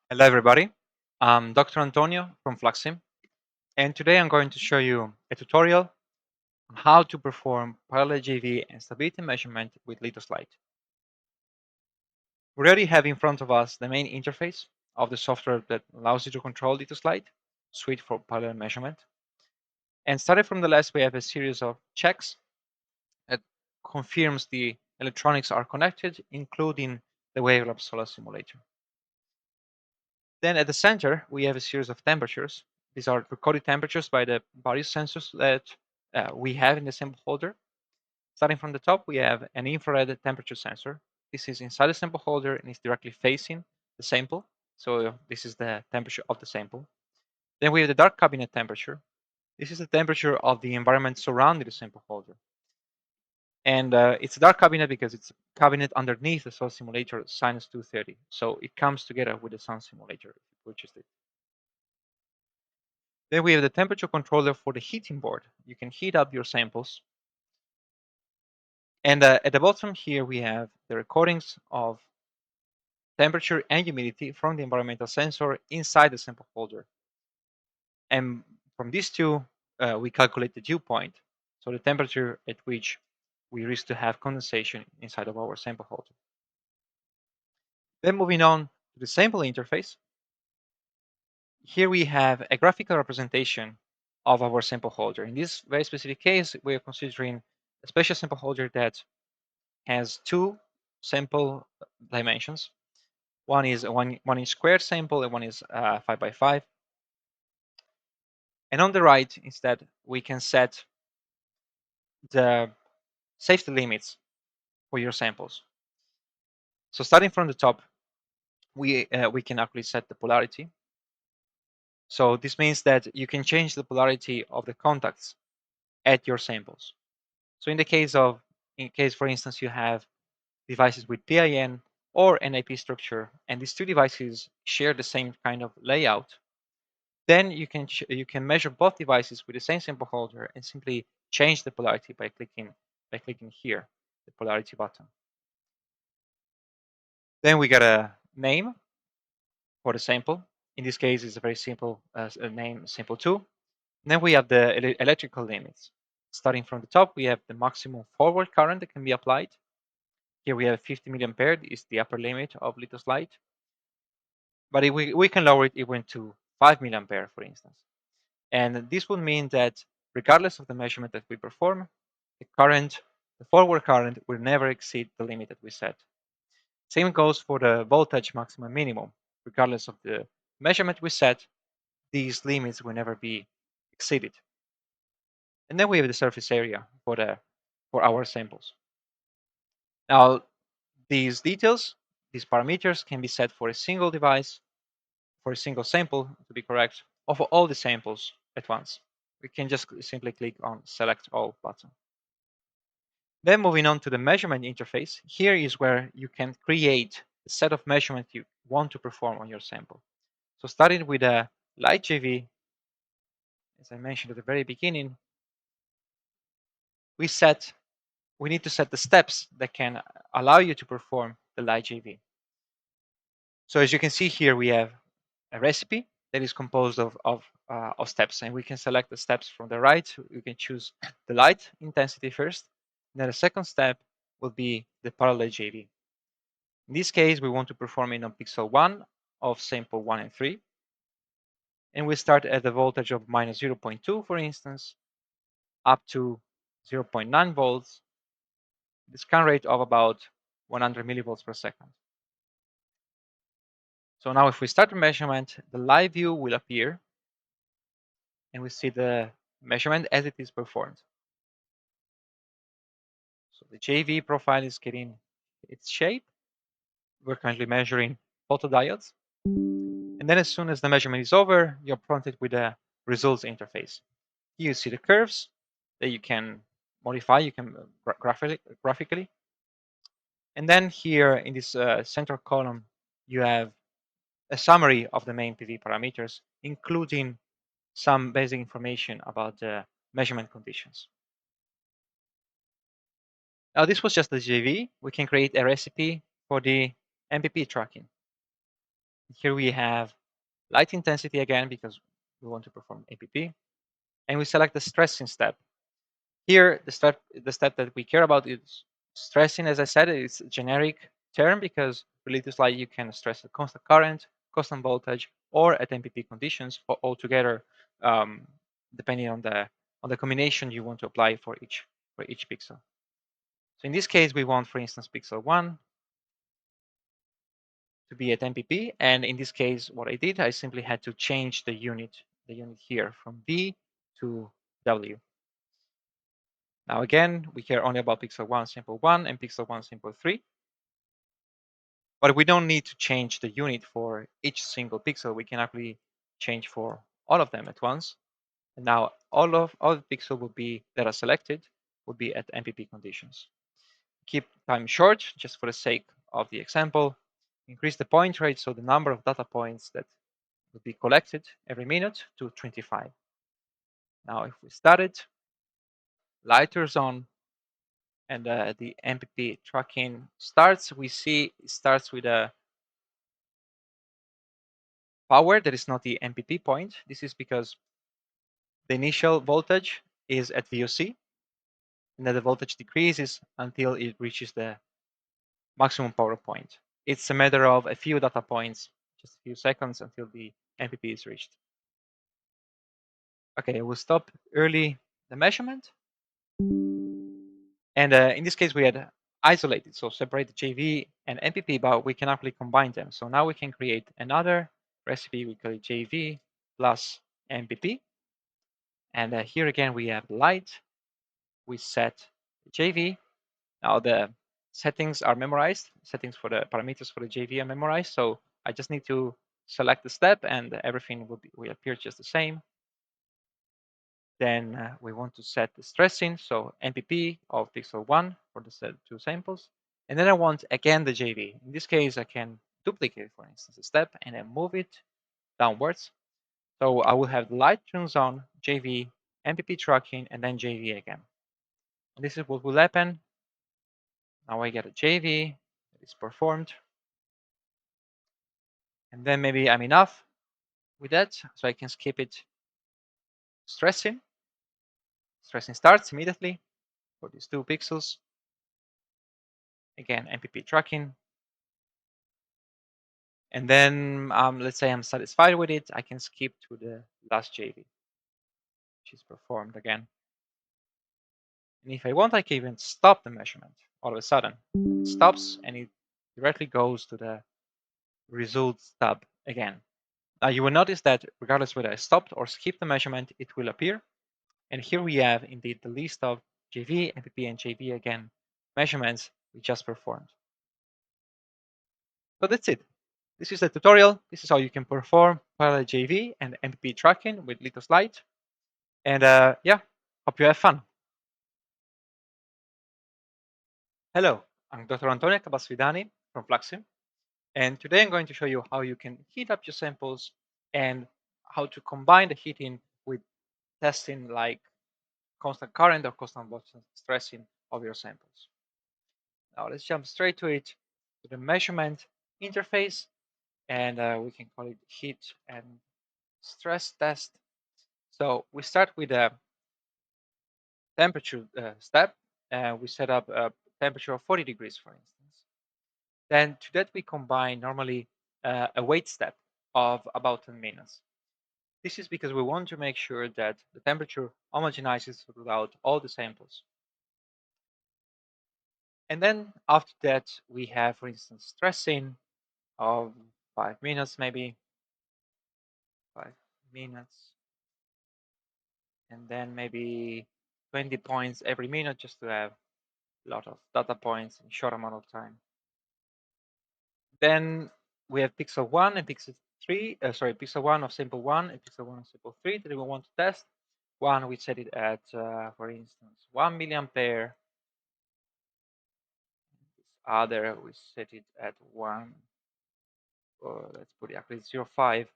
Hello everybody, I'm Dr. Antonio from Fluxim, and today I'm going to show you a tutorial on how to perform parallel JV and stability measurement with Litos Lite. We already have in front of us the main interface of the software that allows you to control Litos Lite, suite for parallel measurement. And starting from the left, we have a series of checks that confirms the electronics are connected, including the wavelab solar simulator. Then at the center, we have a series of temperatures. These are recorded temperatures by the various sensors that we have in the sample holder. Starting from the top, we have an infrared temperature sensor. This is inside the sample holder and is directly facing the sample. So this is the temperature of the sample. Then we have the dark cabinet temperature. This is the temperature of the environment surrounding the sample holder. And it's a dark cabinet because it's a cabinet underneath the solar simulator Sinus 230. So it comes together with the sun simulator if you purchased it. Then we have the temperature controller for the heating board. You can heat up your samples. And at the bottom here, we have the recordings of temperature and humidity from the environmental sensor inside the sample holder. And from these two, we calculate the dew point, so the temperature at which we risk to have condensation inside of our sample holder. Then moving on to the sample interface, here we have a graphical representation of our sample holder. In this very specific case, we are considering a special sample holder that has two sample dimensions. One is a 1 inch squared sample and one is 5 by 5. And on the right, instead, we can set the safety limits for your samples. So starting from the top, we can actually set the polarity. So this means that you can change the polarity of the contacts at your samples. So in case, for instance, you have devices with PIN or NIP structure, and these two devices share the same kind of layout, then you can measure both devices with the same sample holder and simply change the polarity by clicking here, the polarity button. Then we got a name for the sample. In this case, it's a very simple name, sample 2. Then we have the electrical limits. Starting from the top, we have the maximum forward current that can be applied. Here we have 50 milliampere is the upper limit of Litos Lite. But we can lower it even to 5 milliampere, for instance. And this would mean that regardless of the measurement that we perform, the forward current will never exceed the limit that we set. Same goes for the voltage maximum minimum. Regardless of the measurement we set, these limits will never be exceeded. And then we have the surface area for our samples. Now, these details, these parameters can be set for a single device, for a single sample to be correct, or for all the samples at once. We can just simply click on Select All button. Then moving on to the measurement interface, here is where you can create the set of measurements you want to perform on your sample. So starting with a light JV, as I mentioned at the very beginning, we need to set the steps that can allow you to perform the light JV. So as you can see here, we have a recipe that is composed of steps, and we can select the steps from the right. You can choose the light intensity first. Then the second step will be the parallel JV. In this case, we want to perform it on pixel 1 of sample 1 and 3. And we start at a voltage of minus 0.2, for instance, up to 0.9 volts, the scan rate of about 100 millivolts per second. So now if we start the measurement, the live view will appear, and we see the measurement as it is performed. So the JV profile is getting its shape. We're currently measuring photodiodes. And then as soon as the measurement is over, you're prompted with a results interface. Here you see the curves that you can modify, you can graphically. And then here in this central column, you have a summary of the main PV parameters, including some basic information about the measurement conditions. Now, this was just the JV. We can create a recipe for the MPP tracking. Here we have light intensity again because we want to perform MPP, and we select the stressing step. Here, the step that we care about is stressing. As I said, it's a generic term because for Litos Lite you can stress at constant current, constant voltage, or at MPP conditions for altogether, um, depending on the combination you want to apply for each pixel. So in this case, we want, for instance, pixel 1 to be at MPP, and in this case, what I did, I simply had to change the unit here from V to W. Now again, we care only about pixel 1 simple 1 and pixel 1 simple 3. But we don't need to change the unit for each single pixel. We can actually change for all of them at once. And now all the pixels will be that are selected will be at MPP conditions. Keep time short just for the sake of the example. Increase the point rate, so the number of data points that will be collected every minute to 25. Now if we start it, light turns on, and the MPP tracking starts, we see it starts with a power that is not the MPP point. This is because the initial voltage is at VOC, and then the voltage decreases until it reaches the maximum power point. It's a matter of a few data points, just a few seconds until the MPP is reached. Okay, we'll stop early the measurement. And in this case, we had isolated, so separate the JV and MPP, but we can actually combine them. So now we can create another recipe. We call it JV plus MPP. And here again, we have light. We set JV. Now the settings are memorized. Settings for the parameters for the JV are memorized. So I just need to select the step and everything will appear just the same. Then we want to set the stressing, so MPP of pixel 1 for the two samples. And then I want again the JV. In this case, I can duplicate, for instance, a step and then move it downwards. So I will have the light turns on, JV, MPP tracking, and then JV again. And this is what will happen. Now I get a JV that is performed. And then maybe I'm enough with that, so I can skip it. Stressing. Stressing starts immediately for these 2 pixels. Again, MPP tracking. And then let's say I'm satisfied with it, I can skip to the last JV, which is performed again. And if I want, I can even stop the measurement all of a sudden. It stops and it directly goes to the results tab again. Now you will notice that regardless whether I stopped or skipped the measurement, it will appear. And here we have indeed the list of JV, MPP, and JV again measurements we just performed. So that's it. This is the tutorial. This is how you can perform parallel JV and MPP tracking with Litos Lite. And yeah, hope you have fun. Hello, I'm Dr. Antonio Cabas Vidani from Fluxim. And today I'm going to show you how you can heat up your samples and how to combine the heating with testing like constant current or constant voltage stressing of your samples. Now let's jump straight to it, to the measurement interface, and we can call it heat and stress test. So we start with a temperature step. We set up a temperature of 40 degrees, for instance. Then to that we combine normally a wait step of about 10 minutes. This is because we want to make sure that the temperature homogenizes throughout all the samples. And then after that, we have, for instance, stressing of 5 minutes, maybe 5 minutes, and then maybe 20 points every minute just to have a lot of data points in a short amount of time. Then we have pixel 1 and pixel 3, pixel 1 of sample 1 and pixel 1 of sample 3 that we want to test. One, we set it at, for instance, 1 milliampere. This other, we set it at 1, let's put it actually 0.5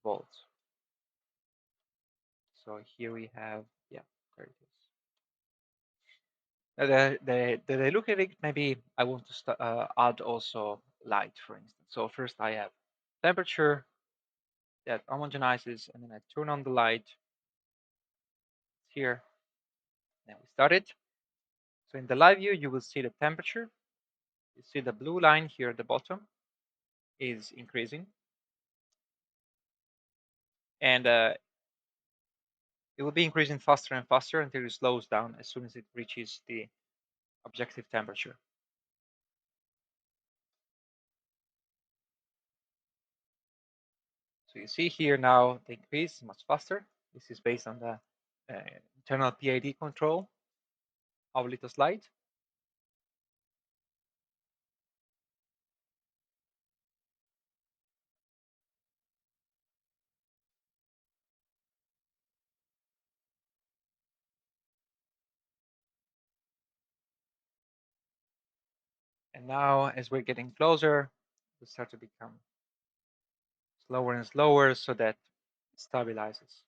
volts. So here we have, yeah, there it is. They look at it, maybe I want to add also light, for instance. So first I have temperature that homogenizes, and then I turn on the light here. Then we start it. So in the live view, you will see the temperature. You see the blue line here at the bottom is increasing, and it will be increasing faster and faster until it slows down as soon as it reaches the objective temperature. So you see here now the increase is much faster. This is based on the internal PID control of Litos Lite. And now, as we're getting closer, we start to become slower and slower so that it stabilizes.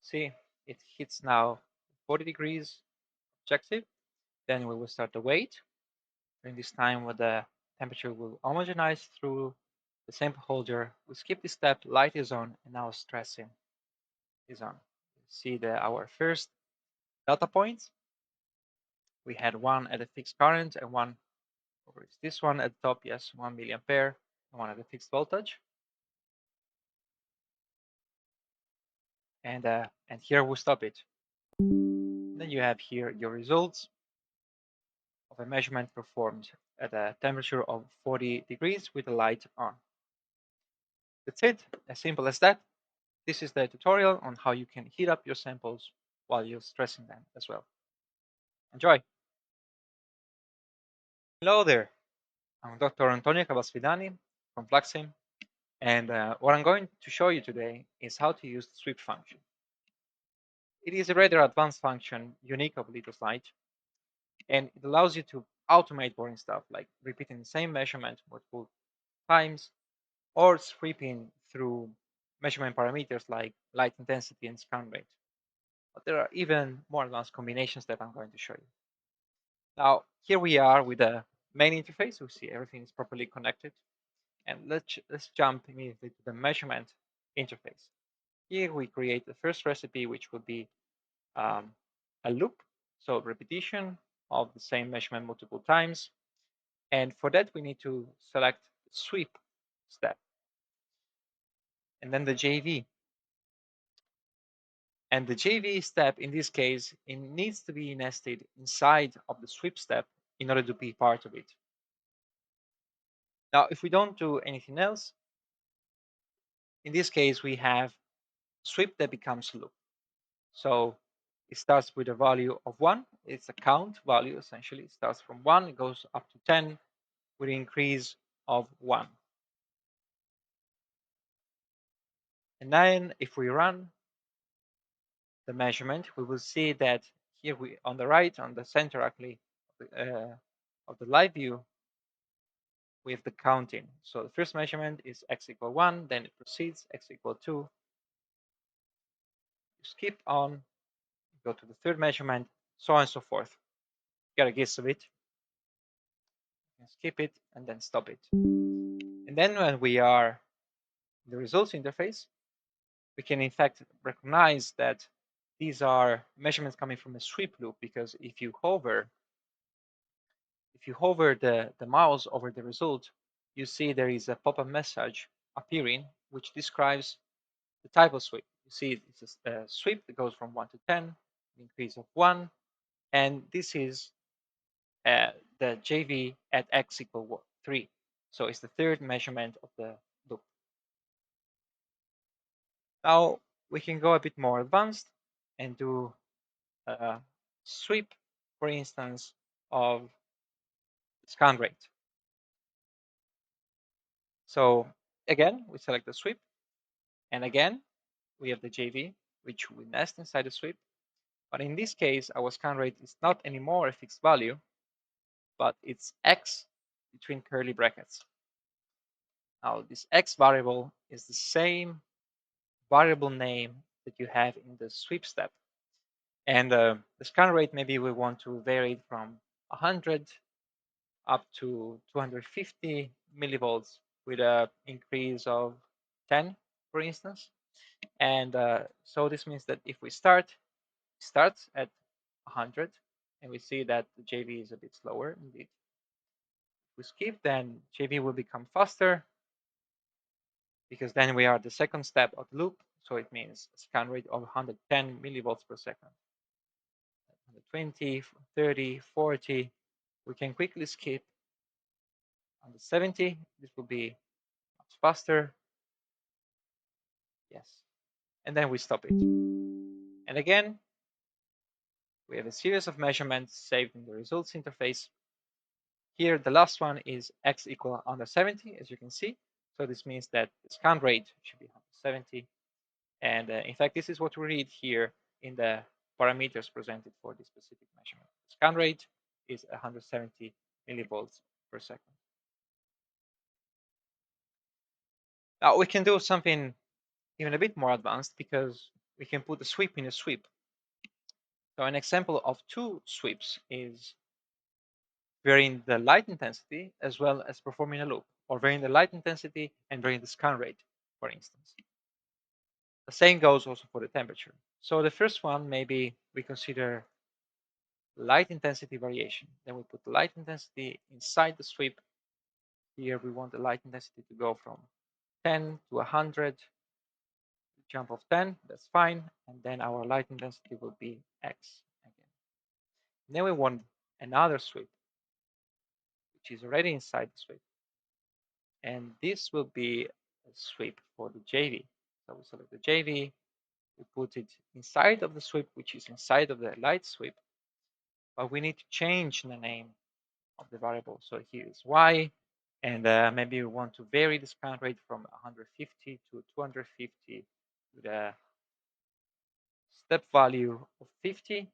See, it hits now 40 degrees objective. Then we will start to wait. During this time, where the temperature will homogenize through the sample holder. We skip this step, light is on, and now stressing is on. See our first data points. We had one at a fixed current and one over this one at the top, yes, 1 milliampere, and one at a fixed voltage. And here we stop it. Then you have here your results of a measurement performed at a temperature of 40 degrees with the light on. That's it, as simple as that. This is the tutorial on how you can heat up your samples while you're stressing them as well. Enjoy! Hello there, I'm Dr. Antonio Cabas Vidani from Fluxim, and what I'm going to show you today is how to use the sweep function. It is a rather advanced function unique of Litos Lite, and it allows you to automate boring stuff like repeating the same measurement multiple times or sweeping through measurement parameters like light intensity and scan rate. But there are even more advanced combinations that I'm going to show you. Now, here we are with the main interface. We see everything is properly connected. And let's jump immediately to the measurement interface. Here we create the first recipe, which will be a loop, so repetition of the same measurement multiple times. And for that, we need to select the sweep step and then the JV. And the JV step, in this case, it needs to be nested inside of the sweep step in order to be part of it. Now, if we don't do anything else, in this case, we have sweep that becomes loop. So it starts with a value of 1. It's a count value, essentially. It starts from 1, it goes up to 10 with an increase of 1. And then if we run the measurement, we will see that here we on the right, on the center actually of the live view, we have the counting. So the first measurement is x equal 1, then it proceeds x equal 2. You skip on, go to the third measurement, so on and so forth. Get a guess of it. Skip it and then stop it. And then when we are in the results interface, we can in fact recognize that these are measurements coming from a sweep loop, because if you hover the mouse over the result, you see there is a pop-up message appearing which describes the type of sweep. You see it's a sweep that goes from 1 to 10, an increase of 1, and this is the JV at x equal 3. So it's the third measurement of the loop. Now we can go a bit more advanced and do a sweep, for instance, of scan rate. So again, we select the sweep, and again, we have the JV, which we nest inside the sweep. But in this case, our scan rate is not anymore a fixed value, but it's x between curly brackets. Now, this x variable is the same variable name that you have in the sweep step. And the scan rate, maybe we want to vary it from 100 up to 250 millivolts with an increase of 10, for instance. And so this means that if we start at 100, and we see that the JV is a bit slower indeed. If we skip, then JV will become faster, because then we are at the second step of the loop. So it means a scan rate of 110 millivolts per second. 120, 30, 40. We can quickly skip on the 70. This will be much faster. Yes. And then we stop it. And again, we have a series of measurements saved in the results interface. Here, the last one is x equal under 70, as you can see. So this means that the scan rate should be 170. And in fact, this is what we read here in the parameters presented for this specific measurement. The scan rate is 170 millivolts per second. Now we can do something even a bit more advanced, because we can put a sweep in a sweep. So an example of two sweeps is varying the light intensity as well as performing a loop, or varying the light intensity and varying the scan rate, for instance. The same goes also for the temperature. So the first one, maybe we consider light intensity variation. Then we put the light intensity inside the sweep. Here we want the light intensity to go from 10 to 100. Jump of 10, that's fine. And then our light intensity will be X again. And then we want another sweep, which is already inside the sweep. And this will be a sweep for the JV. So we select the JV, we put it inside of the sweep, which is inside of the light sweep. But we need to change the name of the variable. So here is Y, and maybe we want to vary the scan rate from 150 to 250 with a step value of 50.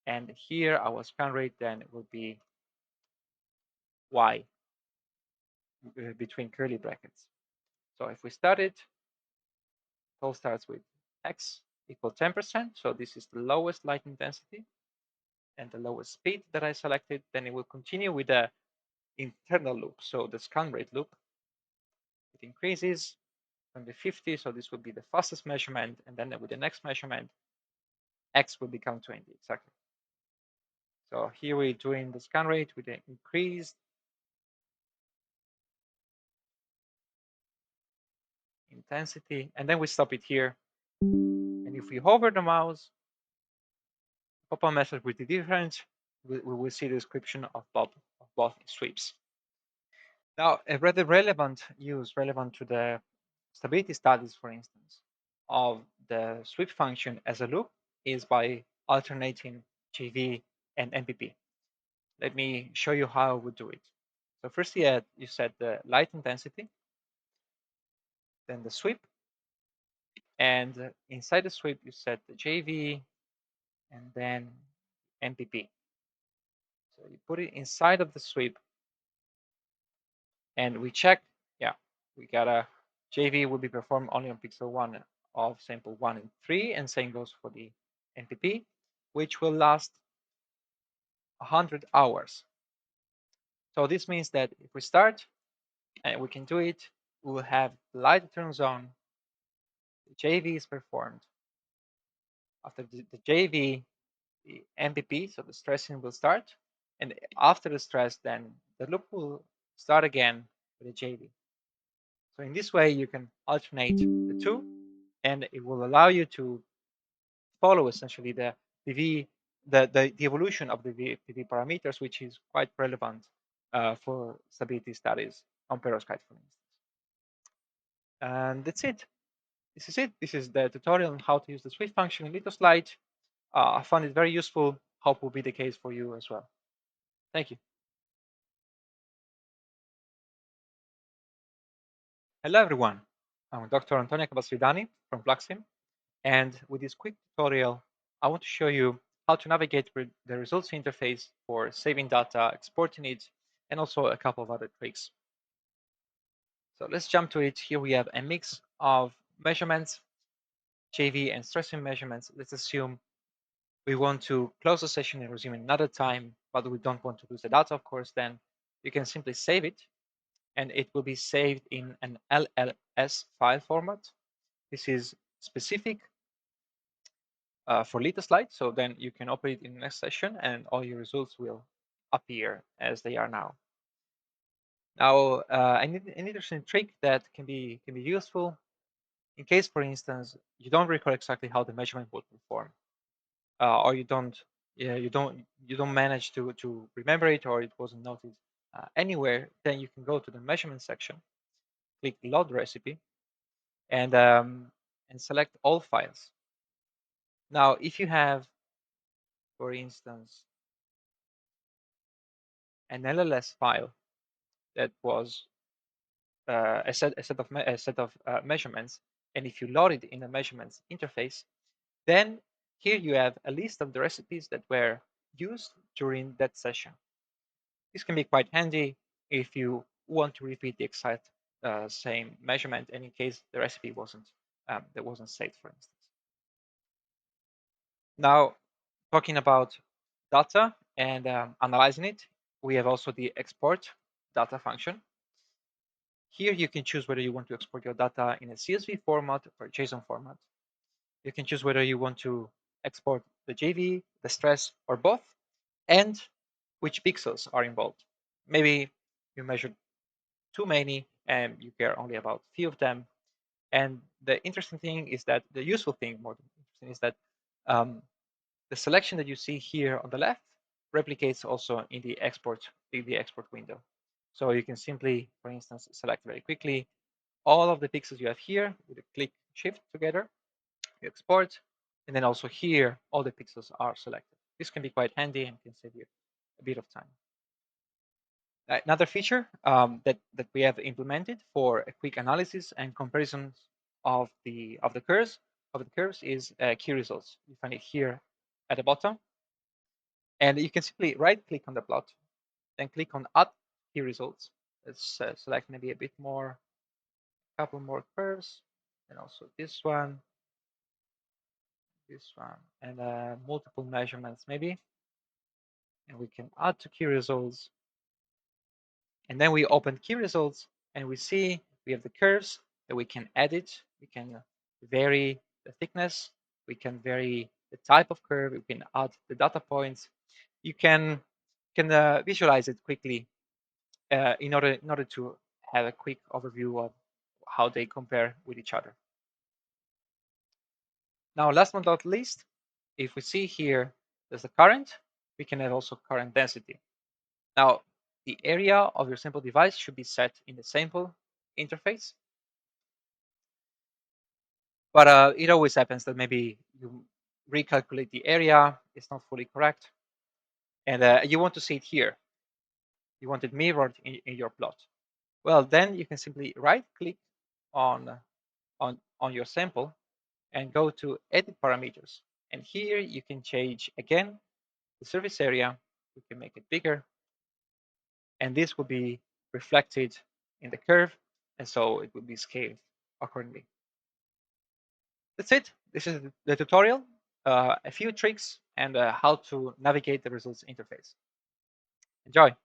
And here our scan rate then will be Y between curly brackets. So if we start it all starts with X equal 10%. So this is the lowest light intensity and the lowest speed that I selected. Then it will continue with the internal loop. So the scan rate loop, it increases from the 50. So this will be the fastest measurement. And then with the next measurement, X will become 20 exactly. So here we're doing the scan rate with the increased intensity. And then we stop it here. And if we hover the mouse, pop-up message with the difference, we will see the description of both sweeps. Now, a rather relevant use, relevant to the stability studies, for instance, of the sweep function as a loop is by alternating JV and MPP. Let me show you how we do it. So first you set the light intensity, then the sweep, and inside the sweep you set the JV and then MPP. So you put it inside of the sweep and we check, yeah, we got a JV will be performed only on pixel 1 of sample 1 and 3, and same goes for the MPP, which will last 100 hours. So this means that if we start and we can do it, we will have the light turns on, the JV is performed. After the JV, the MPP, so the stressing will start, and after the stress, then the loop will start again with the JV. So in this way, you can alternate the two, and it will allow you to follow essentially the PV, the evolution of the PV parameters, which is quite relevant for stability studies on perovskite, for instance. And that's it. This is it. This is the tutorial on how to use the sweep function in Litos Lite. I found it very useful. Hope will be the case for you as well. Thank you. Hello, everyone. I'm Dr. Antonio Cabas Vidani from Fluxim. And with this quick tutorial, I want to show you how to navigate with the results interface for saving data, exporting it, and also a couple of other tricks. So let's jump to it. Here we have a mix of measurements, JV and stressing measurements. Let's assume we want to close the session and resume another time, but we don't want to lose the data, of course. Then you can simply save it, and it will be saved in an LLS file format. This is specific for Litos Lite, so then you can open it in the next session and all your results will appear as they are now. Now, an interesting trick that can be useful in case, for instance, you don't recall exactly how the measurement would perform, or you don't manage to remember it, or it wasn't noted anywhere. Then you can go to the measurement section, click load recipe, and select all files. Now, if you have, for instance, an LLS file that was a set of measurements, and if you load it in the measurements interface, then here you have a list of the recipes that were used during that session. This can be quite handy if you want to repeat the exact same measurement, and in case the recipe wasn't saved, for instance. Now, talking about data and analyzing it, we have also the export data function. Here you can choose whether you want to export your data in a CSV format or JSON format. You can choose whether you want to export the JV, the stress, or both, and which pixels are involved. Maybe you measured too many and you care only about a few of them. And the interesting thing is that the useful thing, more than interesting, is that the selection that you see here on the left replicates also in the export window. So you can simply, for instance, select very quickly all of the pixels you have here with a click shift together, you export, and then also here all the pixels are selected. This can be quite handy and can save you a bit of time. Another feature that we have implemented for a quick analysis and comparisons of the curves is key results. You find it here at the bottom, and you can simply right click on the plot, then click on add key results. Let's select maybe a bit more, a couple more curves, and also this one, and multiple measurements maybe, and we can add to key results. And then we open key results and we see we have the curves that we can edit. We can vary the thickness. We can vary the type of curve. We can add the data points. You can visualize it quickly in order to have a quick overview of how they compare with each other. Now, last but not least, if we see here there's the current, we can have also current density. Now, the area of your sample device should be set in the sample interface. But it always happens that maybe you recalculate the area, it's not fully correct, and you want to see it here. You want it mirrored in your plot. Well, then you can simply right-click on, on your sample and go to Edit Parameters. And here you can change, again, the surface area. You can make it bigger, and this will be reflected in the curve, and so it will be scaled accordingly. That's it. This is the tutorial, a few tricks, and how to navigate the results interface. Enjoy.